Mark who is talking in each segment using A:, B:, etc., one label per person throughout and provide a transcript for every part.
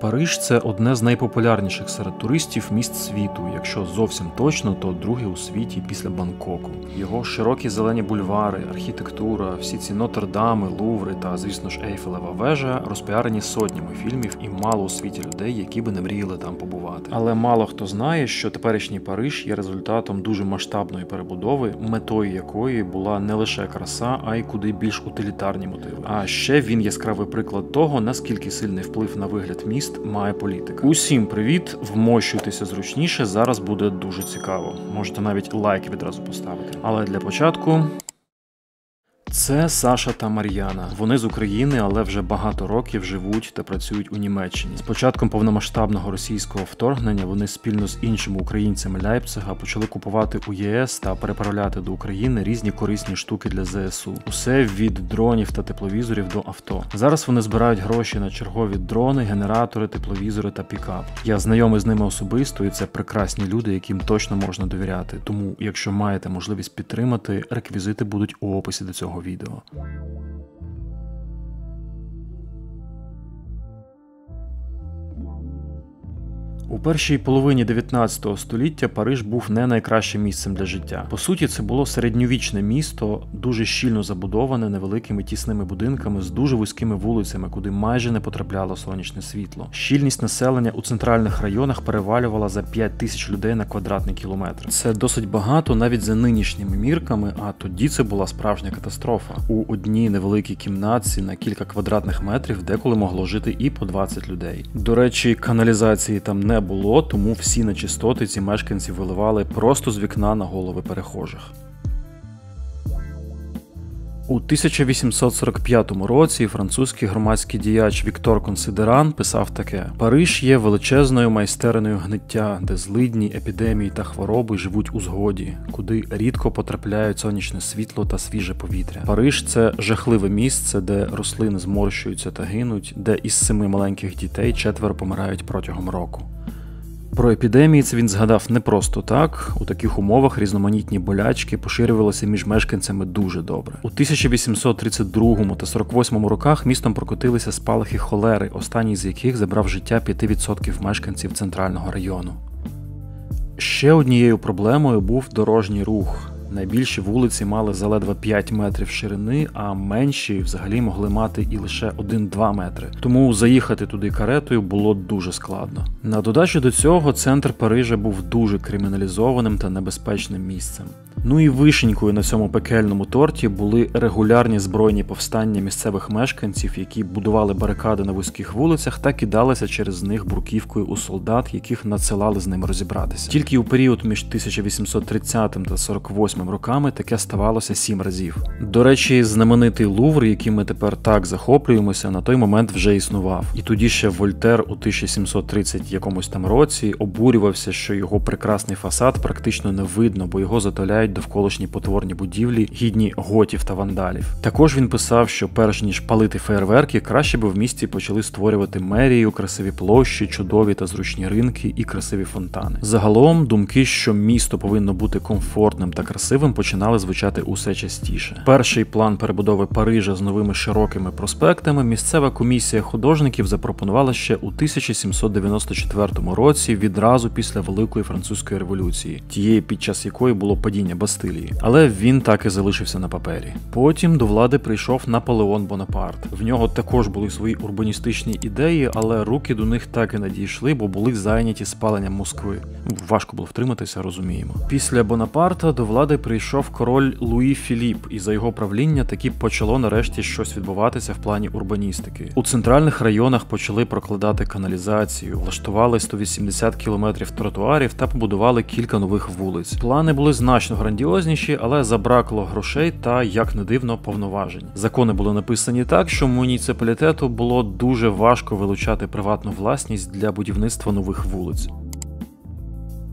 A: Париж – це одне з найпопулярніших серед туристів міст світу. Якщо зовсім точно, то друге у світі після Бангкоку. Його широкі зелені бульвари, архітектура, всі ці Нотр-Дами, Луври та, звісно ж, Ейфелева вежа розпіарені сотнями фільмів і мало у світі людей, які би не мріяли там побувати. Але мало хто знає, що теперішній Париж є результатом дуже масштабної перебудови, метою якої була не лише краса, а й куди більш утилітарні мотиви. А ще він яскравий приклад того, наскільки сильний вплив на вигляд міст має політика. Усім привіт, вмощуйтеся зручніше, зараз буде дуже цікаво. Можете навіть лайк відразу поставити. Але для початку... Це Саша та Мар'яна. Вони з України, але вже багато років живуть та працюють у Німеччині. З початком повномасштабного російського вторгнення вони спільно з іншими українцями Ляйпцига почали купувати у ЄС та переправляти до України різні корисні штуки для ЗСУ. Усе від дронів та тепловізорів до авто. Зараз вони збирають гроші на чергові дрони, генератори, тепловізори та пікап. Я знайомий з ними особисто, і це прекрасні люди, яким точно можна довіряти. Тому, якщо маєте можливість підтримати, реквізити будуть у описі до цього відео. У першій половині 19 століття Париж був не найкращим місцем для життя. По суті, це було середньовічне місто, дуже щільно забудоване невеликими тісними будинками з дуже вузькими вулицями, куди майже не потрапляло сонячне світло. Щільність населення у центральних районах перевалювала за 5 тисяч людей на квадратний кілометр. Це досить багато навіть за нинішніми мірками, а тоді це була справжня катастрофа. У одній невеликій кімнатці на кілька квадратних метрів деколи могло жити і по 20 людей. До речі, каналізації там не було, тому всі нечистоти ці мешканці виливали просто з вікна на голови перехожих. У 1845 році французький громадський діяч Віктор Консидеран писав таке: «Париж є величезною майстернею гниття, де злидні, епідемії та хвороби живуть у згоді, куди рідко потрапляють сонячне світло та свіже повітря. Париж – це жахливе місце, де рослини зморщуються та гинуть, де із 7 маленьких дітей 4 помирають протягом року». Про епідемії це він згадав не просто так. У таких умовах різноманітні болячки поширювалися між мешканцями дуже добре. У 1832 та 48 роках містом прокотилися спалахи холери, останній з яких забрав життя 5% мешканців центрального району. Ще однією проблемою був дорожній рух. Найбільші вулиці мали заледве 5 метрів ширини, а менші взагалі могли мати і лише 1-2 метри. Тому заїхати туди каретою було дуже складно. На додачу до цього центр Парижа був дуже криміналізованим та небезпечним місцем. Ну і вишенькою на цьому пекельному торті були регулярні збройні повстання місцевих мешканців, які будували барикади на вузьких вулицях та кидалися через них бруківкою у солдат, яких надсилали з ними розібратися. Тільки у період між 1830 та 48 роками таке ставалося 7 разів. До речі, знаменитий Лувр, яким ми тепер так захоплюємося, на той момент вже існував. І тоді ще Вольтер у 1730 якомусь там році обурювався, що його прекрасний фасад практично не видно, бо його затуляють довколишні потворні будівлі, гідні готів та вандалів. Також він писав, що перш ніж палити феєрверки, краще би в місті почали створювати мерію, красиві площі, чудові та зручні ринки і красиві фонтани. Загалом, думки, що місто повинно бути комфортним та красивим, починали звучати усе частіше. Перший план перебудови Парижа з новими широкими проспектами місцева комісія художників запропонувала ще у 1794 році, відразу після Великої Французької революції, тієї, під час якої було падіння Бастилії. Але він так і залишився на папері. Потім до влади прийшов Наполеон Бонапарт. В нього також були свої урбаністичні ідеї, але руки до них так і не дійшли, бо були зайняті спаленням Москви. Важко було втриматися, розуміємо. Після Бонапарта до влади прийшов король Луї Філіп, і за його правління таки почало нарешті щось відбуватися в плані урбаністики. У центральних районах почали прокладати каналізацію, влаштували 180 кілометрів тротуарів та побудували кілька нових вулиць. Плани були значно грандіозніші, але забракло грошей та, як не дивно, повноважень. Закони були написані так, що муніципалітету було дуже важко вилучати приватну власність для будівництва нових вулиць.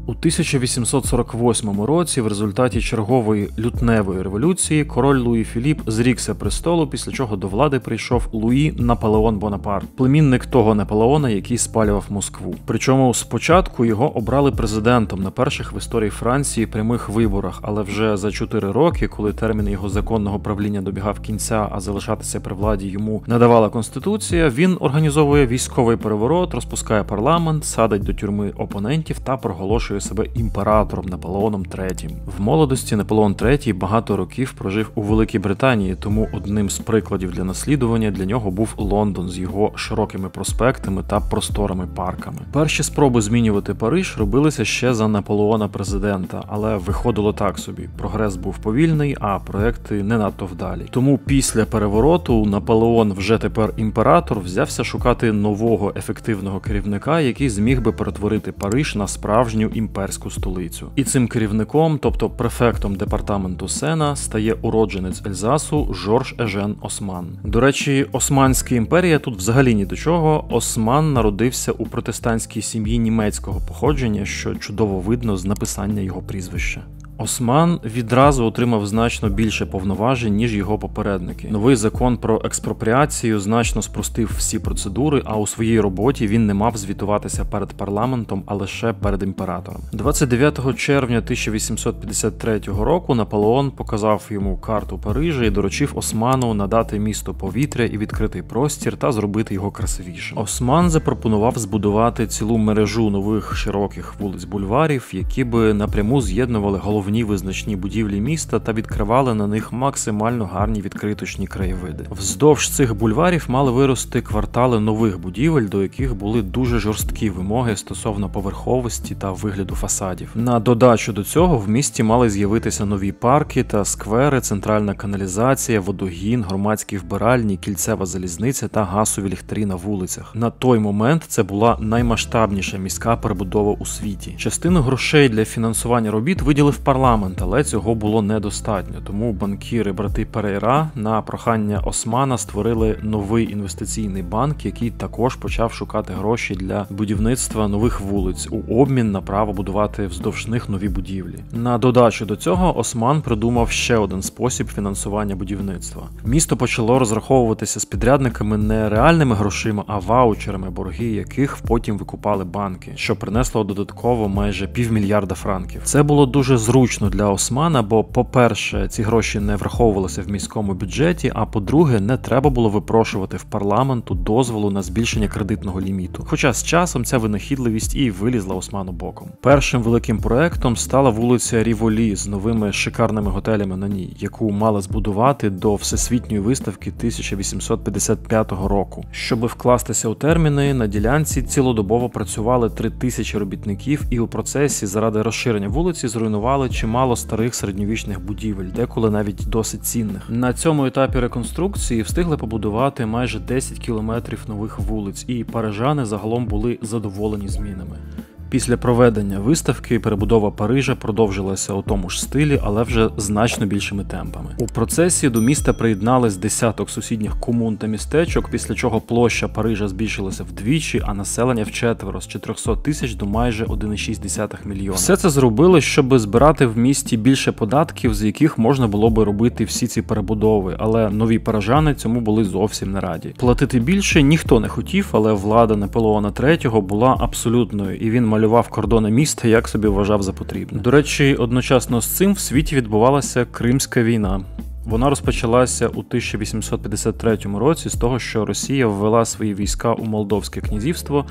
A: У 1848 році в результаті чергової лютневої революції король Луї Філіп зрікся престолу, після чого до влади прийшов Луї Наполеон Бонапарт, племінник того Наполеона, який спалював Москву. Причому спочатку його обрали президентом на перших в історії Франції прямих виборах, але вже за 4 роки, коли термін його законного правління добігав кінця, а залишатися при владі йому не давала Конституція, він організовує військовий переворот, розпускає парламент, садить до тюрми опонентів та проголошує себе імператором Наполеоном III. В молодості Наполеон III багато років прожив у Великій Британії, тому одним з прикладів для наслідування для нього був Лондон з його широкими проспектами та просторими парками. Перші спроби змінювати Париж робилися ще за Наполеона президента, але виходило так собі. Прогрес був повільний, а проекти не надто вдалі. Тому після перевороту Наполеон, вже тепер імператор, взявся шукати нового ефективного керівника, який зміг би перетворити Париж на справжню імперську столицю. І цим керівником, тобто префектом департаменту Сена, стає уродженець Ельзасу Жорж Ежен Осман. До речі, Османська імперія тут взагалі ні до чого. Осман народився у протестантській сім'ї німецького походження, що чудово видно з написання його прізвища. Осман відразу отримав значно більше повноважень, ніж його попередники. Новий закон про експропріацію значно спростив всі процедури, а у своїй роботі він не мав звітуватися перед парламентом, а лише перед імператором. 29 червня 1853 року Наполеон показав йому карту Парижа і доручив Осману надати місту повітря і відкритий простір та зробити його красивішим. Осман запропонував збудувати цілу мережу нових широких вулиць-бульварів, які би напряму з'єднували головні визначні будівлі міста та відкривали на них максимально гарні відкриточні краєвиди. Вздовж цих бульварів мали вирости квартали нових будівель, до яких були дуже жорсткі вимоги стосовно поверховості та вигляду фасадів. На додачу до цього в місті мали з'явитися нові парки та сквери, центральна каналізація, водогін, громадські вбиральні, кільцева залізниця та газові ліхтарі на вулицях. На той момент це була наймасштабніша міська перебудова у світі. Частину грошей для фінансування робіт виділив парламент, але цього було недостатньо, тому банкіри брати Перейра на прохання Османа створили новий інвестиційний банк, який також почав шукати гроші для будівництва нових вулиць у обмін на право будувати вздовж них нові будівлі. На додачу до цього Осман придумав ще один спосіб фінансування будівництва. Місто почало розраховуватися з підрядниками не реальними грошима, а ваучерами, борги яких потім викупали банки, що принесло додатково майже півмільярда франків. Це було дуже зручно для Османа, бо, по-перше, ці гроші не враховувалися в міському бюджеті, а по-друге, не треба було випрошувати в парламенту дозволу на збільшення кредитного ліміту. Хоча з часом ця винахідливість і вилізла Осману боком. Першим великим проектом стала вулиця Ріволі з новими шикарними готелями на ній, яку мали збудувати до Всесвітньої виставки 1855 року. Щоби вкластися у терміни, на ділянці цілодобово працювали 3000 робітників, і у процесі заради розширення вулиці зруйнували чимало старих середньовічних будівель, деколи навіть досить цінних. На цьому етапі реконструкції встигли побудувати майже 10 кілометрів нових вулиць, і парижани загалом були задоволені змінами. Після проведення виставки перебудова Парижа продовжилася у тому ж стилі, але вже значно більшими темпами. У процесі до міста приєднались десяток сусідніх комун та містечок, після чого площа Парижа збільшилася вдвічі, а населення вчетверо з 400 тисяч до майже 1,6 мільйона. Все це зробили, щоб збирати в місті більше податків, з яких можна було би робити всі ці перебудови, але нові парижани цьому були зовсім не раді. Платити більше ніхто не хотів, але влада Наполеона III була абсолютною, і він малював кордони міста, як собі вважав за потрібне. До речі, одночасно з цим в світі відбувалася Кримська війна. Вона розпочалася у 1853 році з того, що Росія ввела свої війська у Молдовське князівство,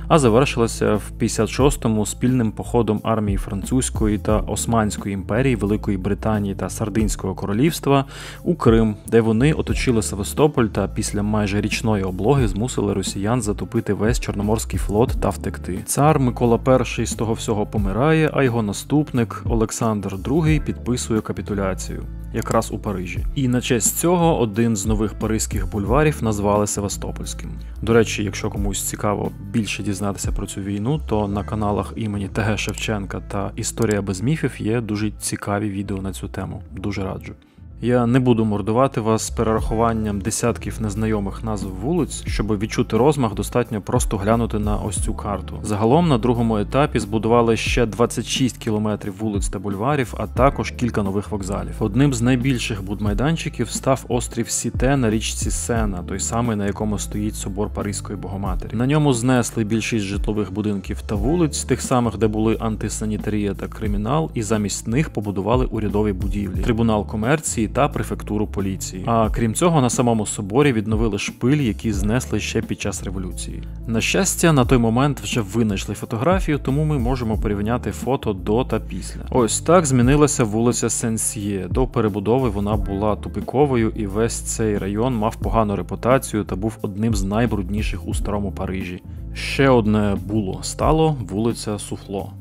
A: а завершилася в 56-му спільним походом армії Французької та Османської імперії, Великої Британії та Сардинського королівства у Крим, де вони оточили Севастополь та після майже річної облоги змусили росіян затопити весь Чорноморський флот та втекти. Цар Микола І з того всього помирає, а його наступник Олександр II підписує капітуляцію. Якраз у Парижі. І на честь цього один з нових паризьких бульварів назвали Севастопольським. До речі, якщо комусь цікаво більше дізнатися про цю війну, то на каналах імені Т.Г. Шевченка та Історія без міфів є дуже цікаві відео на цю тему. Дуже раджу. Я не буду мордувати вас з перерахуванням десятків незнайомих назв вулиць, щоб відчути розмах, достатньо просто глянути на ось цю карту. Загалом на другому етапі збудували ще 26 кілометрів вулиць та бульварів, а також кілька нових вокзалів. Одним з найбільших будмайданчиків став острів Сіте на річці Сена, той самий, на якому стоїть собор Паризької Богоматері. На ньому знесли більшість житлових будинків та вулиць, тих самих, де були антисанітарія та кримінал, і замість них побудували урядові будівлі, трибунал комерції та префектуру поліції. А крім цього, на самому соборі відновили шпиль, які знесли ще під час революції. На щастя, на той момент вже винайшли фотографію, тому ми можемо порівняти фото до та після. Ось так змінилася вулиця Сен-Сьє. До перебудови вона була тупиковою, і весь цей район мав погану репутацію та був одним з найбрудніших у старому Парижі. Ще одне стало вулиця Суфло.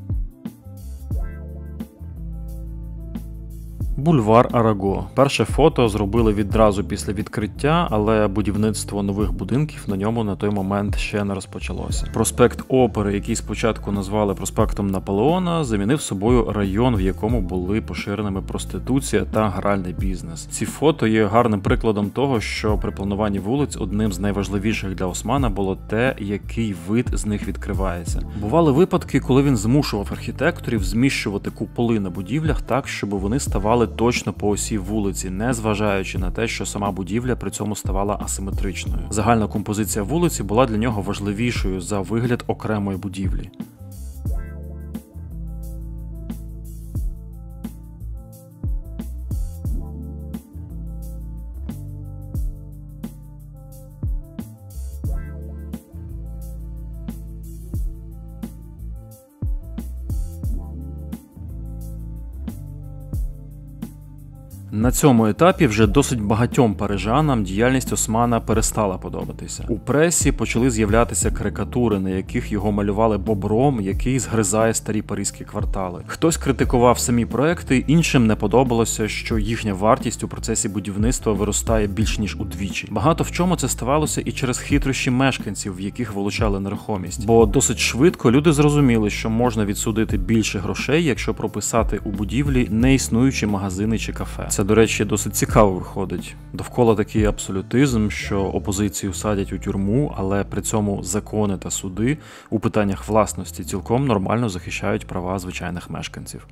A: Бульвар Араго. Перше фото зробили відразу після відкриття, але будівництво нових будинків на ньому на той момент ще не розпочалося. Проспект Опери, який спочатку назвали проспектом Наполеона, замінив собою район, в якому були поширеними проституція та гральний бізнес. Ці фото є гарним прикладом того, що при плануванні вулиць одним з найважливіших для Османа було те, який вид з них відкривається. Бували випадки, коли він змушував архітекторів зміщувати куполи на будівлях так, щоб вони ставали точно по осі вулиці, не зважаючи на те, що сама будівля при цьому ставала асиметричною. Загальна композиція вулиці була для нього важливішою за вигляд окремої будівлі. На цьому етапі вже досить багатьом парижанам діяльність Османа перестала подобатися. У пресі почали з'являтися карикатури, на яких його малювали бобром, який згризає старі паризькі квартали. Хтось критикував самі проекти, іншим не подобалося, що їхня вартість у процесі будівництва виростає більш ніж удвічі. Багато в чому це ставалося і через хитрощі мешканців, в яких вилучали нерухомість. Бо досить швидко люди зрозуміли, що можна відсудити більше грошей, якщо прописати у будівлі неіснуючі магазини чи кафе. Це, до речі, досить цікаво виходить. Довкола такий абсолютизм, що опозицію садять у тюрму, але при цьому закони та суди у питаннях власності цілком нормально захищають права звичайних мешканців.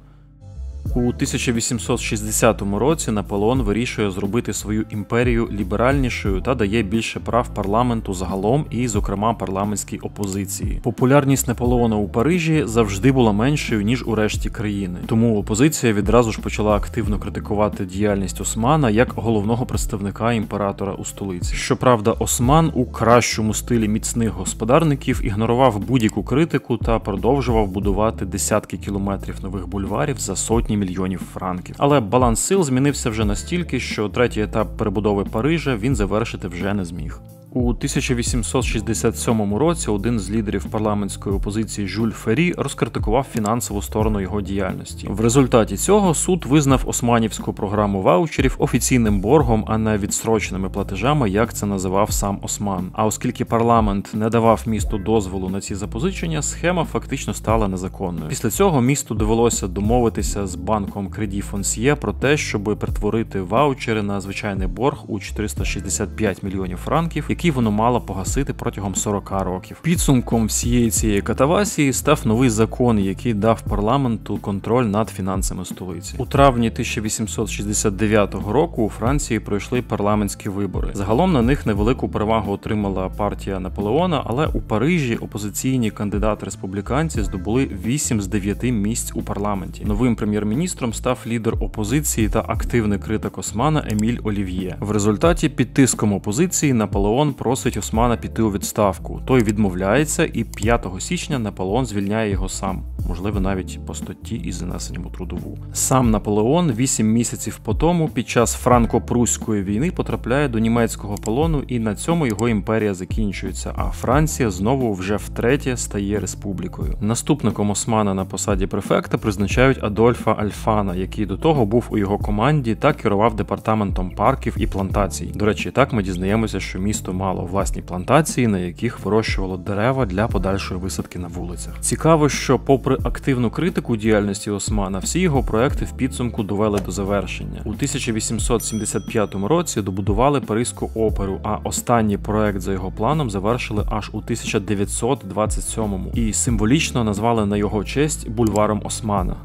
A: У 1860 році Наполеон вирішує зробити свою імперію ліберальнішою та дає більше прав парламенту загалом і, зокрема, парламентській опозиції. Популярність Наполеона у Парижі завжди була меншою, ніж у решті країни. Тому опозиція відразу ж почала активно критикувати діяльність Османа як головного представника імператора у столиці. Щоправда, Осман у кращому стилі міцних господарників ігнорував будь-яку критику та продовжував будувати десятки кілометрів нових бульварів за сотні мільйонів франків. Але баланс сил змінився вже настільки, що третій етап перебудови Парижа він завершити вже не зміг. У 1867 році один з лідерів парламентської опозиції Жюль Феррі розкритикував фінансову сторону його діяльності. В результаті цього суд визнав османівську програму ваучерів офіційним боргом, а не відстроченими платежами, як це називав сам Осман. А оскільки парламент не давав місту дозволу на ці запозичення, схема фактично стала незаконною. Після цього місту довелося домовитися з банком Credit Foncier про те, щоб перетворити ваучери на звичайний борг у 465 мільйонів франків, який воно мало погасити протягом 40 років. Підсумком всієї цієї катавасії став новий закон, який дав парламенту контроль над фінансами столиці. У травні 1869 року у Франції пройшли парламентські вибори. Загалом на них невелику перевагу отримала партія Наполеона, але у Парижі опозиційні кандидати-республіканці здобули 8 з 9 місць у парламенті. Новим прем'єр-міністром став лідер опозиції та активний критик Османа Еміль Олів'є. В результаті під тиском опозиції Наполеон просить Османа піти у відставку. Той відмовляється, і 5 січня Наполеон звільняє його сам. Можливо, навіть по статті із занесенням у трудову. Сам Наполеон 8 місяців по тому під час франко-прусської війни потрапляє до німецького полону, і на цьому його імперія закінчується, а Франція знову вже втретє стає республікою. Наступником Османа на посаді префекта призначають Адольфа Альфана, який до того був у його команді та керував департаментом парків і плантацій. До речі, так ми дізнаємося, що місто мало власні плантації, на яких вирощувало дерева для подальшої висадки на вулицях. Цікаво, що попри активну критику діяльності Османа, всі його проекти в підсумку довели до завершення. У 1875 році добудували Паризьку оперу, а останній проект за його планом завершили аж у 1927-му і символічно назвали на його честь бульваром Османа.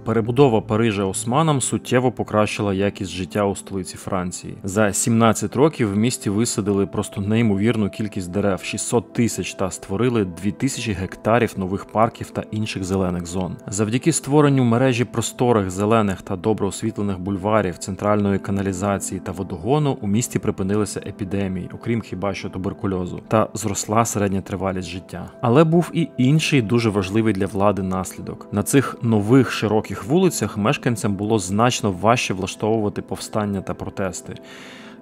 A: Перебудова Парижа Османом суттєво покращила якість життя у столиці Франції. За 17 років в місті висадили просто неймовірну кількість дерев – 600 тисяч, та створили 2000 гектарів нових парків та інших зелених зон. Завдяки створенню мережі просторих, зелених та добре освітлених бульварів, центральної каналізації та водогону у місті припинилися епідемії, окрім хіба що туберкульозу, та зросла середня тривалість життя. Але був і інший дуже важливий для влади наслідок. На цих нових широких вулицях мешканцям було значно важче влаштовувати повстання та протести.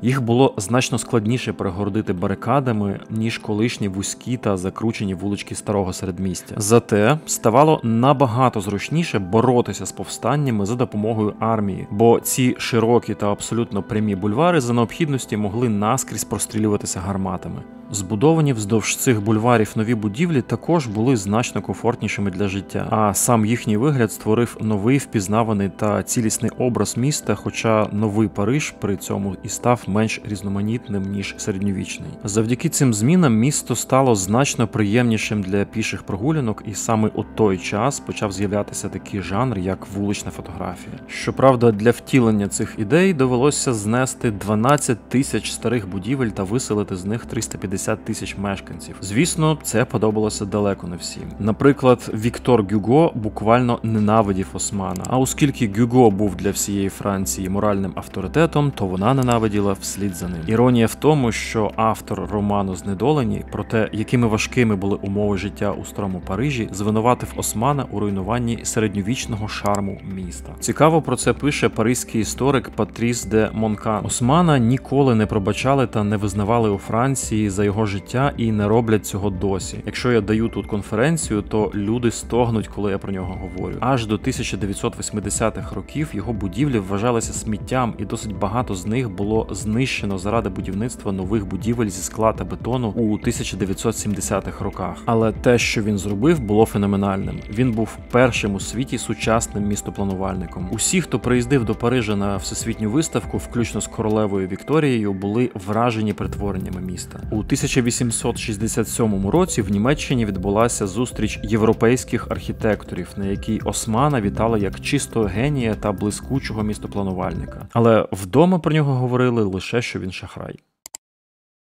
A: Їх було значно складніше перегородити барикадами, ніж колишні вузькі та закручені вулички старого середмістя. Зате ставало набагато зручніше боротися з повстаннями за допомогою армії, бо ці широкі та абсолютно прямі бульвари за необхідності могли наскрізь прострілюватися гарматами. Збудовані вздовж цих бульварів нові будівлі також були значно комфортнішими для життя, а сам їхній вигляд створив новий впізнаваний та цілісний образ міста, хоча новий Париж при цьому і став менш різноманітним, ніж середньовічний. Завдяки цим змінам місто стало значно приємнішим для піших прогулянок, і саме у той час почав з'являтися такий жанр, як вулична фотографія. Щоправда, для втілення цих ідей довелося знести 12 тисяч старих будівель та виселити з них 350 тисяч мешканців. Звісно, це подобалося далеко не всім. Наприклад, Віктор Гюго буквально ненавидів Османа, а оскільки Гюго був для всієї Франції моральним авторитетом, то вона ненавиділа вслід за ним. Іронія в тому, що автор роману «Знедолені» про те, якими важкими були умови життя у старому Парижі, звинуватив Османа у руйнуванні середньовічного шарму міста. Цікаво про це пише паризький історик Патріс де Монкан. Османа ніколи не пробачали та не визнавали у Франції за його життя і не роблять цього досі. Якщо я даю тут конференцію, то люди стогнуть, коли я про нього говорю. Аж до 1980-х років його будівлі вважалися сміттям, і досить багато з них було знищено заради будівництва нових будівель зі скла та бетону у 1970-х роках. Але те, що він зробив, було феноменальним. Він був першим у світі сучасним містопланувальником. Усі, хто приїздив до Парижа на всесвітню виставку, включно з королевою Вікторією, були вражені перетвореннями міста. У 1867 році в Німеччині відбулася зустріч європейських архітекторів, на якій Османа вітали як чистого генія та блискучого містопланувальника. Але вдома про нього говорили лише, що він шахрай.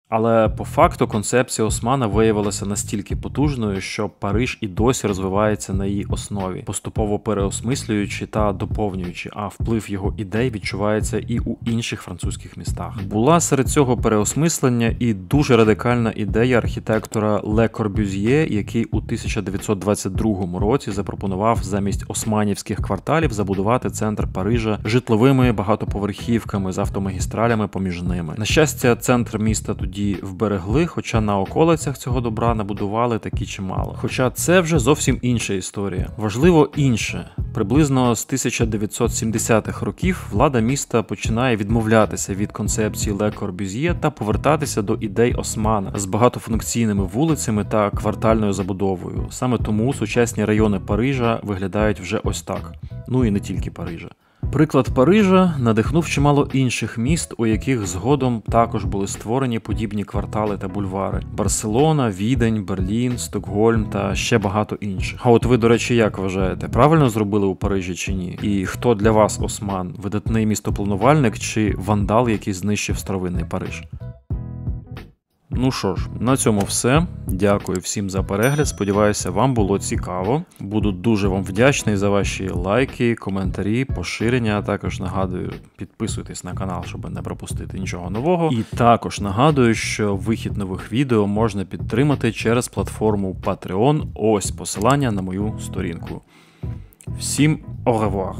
A: Але по факту концепція Османа виявилася настільки потужною, що Париж і досі розвивається на її основі, поступово переосмислюючи та доповнюючи, а вплив його ідей відчувається і у інших французьких містах. Була серед цього переосмислення і дуже радикальна ідея архітектора Ле Корбюзьє, який у 1922 році запропонував замість османівських кварталів забудувати центр Парижа житловими багатоповерхівками з автомагістралями поміж ними. На щастя, центр міста тоді вберегли, хоча на околицях цього добра набудували таки чимало. Хоча це вже зовсім інша історія. Важливо інше. Приблизно з 1970-х років влада міста починає відмовлятися від концепції Ле Корбюзьє та повертатися до ідей Османа з багатофункційними вулицями та квартальною забудовою. Саме тому сучасні райони Парижа виглядають вже ось так. Ну і не тільки Парижа. Приклад Парижа надихнув чимало інших міст, у яких згодом також були створені подібні квартали та бульвари. Барселона, Відень, Берлін, Стокгольм та ще багато інших. А от ви, до речі, як вважаєте, правильно зробили у Парижі чи ні? І хто для вас Осман? Видатний містопланувальник чи вандал, який знищив старовинний Париж? Ну що ж, на цьому все. Дякую всім за перегляд, сподіваюся, вам було цікаво. Буду дуже вам вдячний за ваші лайки, коментарі, поширення, а також нагадую, підписуйтесь на канал, щоб не пропустити нічого нового. І також нагадую, що вихід нових відео можна підтримати через платформу Patreon, ось посилання на мою сторінку. Всім au revoir!